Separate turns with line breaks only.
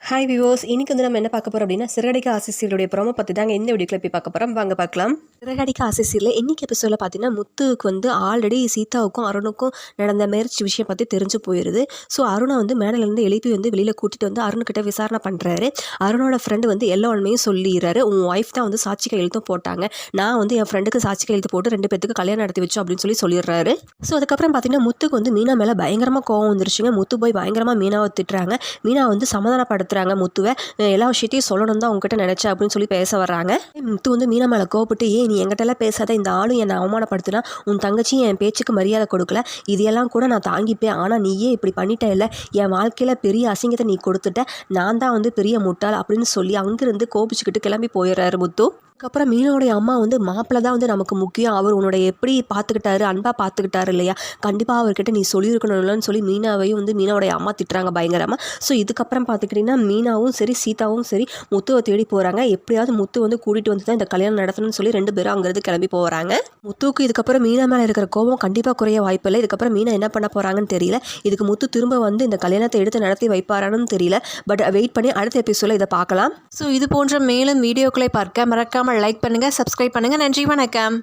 Hi விவோஸ், இன்னைக்கு வந்து நம்ம என்ன பார்க்க போகிறோம் அப்படின்னா சிறகடிக்க ஆசை சீரியலுடைய ப்ரோமோ பற்றி தாங்க இந்த வீடியோக்கில் போய் பார்க்க போகிறோம். வாங்க பார்க்கலாம். சிறகடிக்க ஆசை சீரியல் இன்னைக்கு எபிசோடில் பார்த்தீங்கன்னா முத்துவுக்கு வந்து ஆல்ரெடி சீதாவுக்கும் அருணுக்கும் நடந்த மேரேஜ் விஷயம் பற்றி தெரிஞ்சு போயிடுது. ஸோ அருணை வந்து மேடலேருந்து எழுப்பி வந்து வெளியில் கூட்டிகிட்டு வந்து அருணுக்கிட்ட விசாரணை பண்ணுறாரு. அருணோட ஃப்ரெண்டு வந்து எல்லா உண்மையும் சொல்லிடுறாரு. உன் ஒய்ஃப் தான் வந்து சாட்சி கையெழுத்தும் போட்டாங்க, நான் வந்து என் ஃப்ரெண்டுக்கு சாட்சி கையெழுத்து போட்டு 2 பேத்துக்கு கல்யாணம் நடத்தி வச்சோம் அப்படின்னு சொல்லிடுறாரு. ஸோ அதுக்கப்புறம் பார்த்தீங்கன்னா முத்துக்கு வந்து மீனா மேலே பயங்கரமாக கோவம் வந்துருச்சுங்க. முத்து போய் பயங்கரமாக மீனாவை திட்டுறாங்க. மீனா வந்து சமாதானப்படுத்துறாங்க முத்துவை. எல்லா விஷயத்தையும் சொல்லணும் தான் உங்ககிட்ட நினைச்சேன் அப்படின்னு சொல்லி பேச வர்றாங்க. முத்து வந்து மீனா மேலே கோவப்பட்டு, நீ என்கிட்ட எல்லாம் பேசாத, இந்த ஆளும் என்னை அவமானப்படுத்தினா, உன் தங்கச்சியும் என் பேச்சுக்கு மரியாதை கொடுக்கல, இதையெல்லாம் கூட நான் தாங்கிப்பேன், ஆனால் நீயே இப்படி பண்ணிட்ட, இல்லை என் வாழ்க்கையில் பெரிய அசிங்கத்தை நீ கொடுத்துட்ட, நான் தான் வந்து பெரிய முட்டாள் அப்படின்னு சொல்லி அங்கிருந்து கோபிச்சுக்கிட்டு கிளம்பி போயிடுறாரு முத்து. அதுக்கப்புறம் மீனாவுடைய அம்மா வந்து மாப்பிள்ளை தான் வந்து நமக்கு முக்கியம், அவர் உன்னுடைய எப்படி பார்த்துக்கிட்டாரு, அன்பாக பார்த்துக்கிட்டாரு இல்லையா, கண்டிப்பாக அவர்கிட்ட நீ சொல்லியிருக்கணும்லன்னு சொல்லி மீனாவையும் வந்து மீனாவுடைய அம்மா திட்டுறாங்க பயங்கரமாக. ஸோ இதுக்கப்புறம் பார்த்துக்கிட்டிங்கன்னா மீனாவும் சரி சீதாவும் சரி முத்துவை தேடி போகிறாங்க. எப்படியாவது முத்து வந்து கூட்டிகிட்டு வந்து தான் இந்த கல்யாணம் நடத்தணும்னு சொல்லி 2 பேரும் அங்கேருந்து கிளம்பி போகிறாங்க. முத்துவுக்கு இதுக்கப்புறம் மீனா மேலே இருக்கிற கோபம் கண்டிப்பாக குறைய வாய்ப்பில்லை. இதுக்கப்புறம் மீனா என்ன பண்ண போகிறாங்கன்னு தெரியல. இதுக்கு முத்து திரும்ப வந்து இந்த கல்யாணத்தை எடுத்து நடத்தி வைப்பாரான்னு தெரியல. பட் வெயிட் பண்ணி அடுத்த எபிசோடில் இதை பார்க்கலாம். ஸோ இது போன்ற மேலும் வீடியோக்களை பார்க்க மறக்காமல் லைக் பண்ணுங்கள், சப்ஸ்கிரைப் பண்ணுங்கள். நன்றி, வணக்கம்.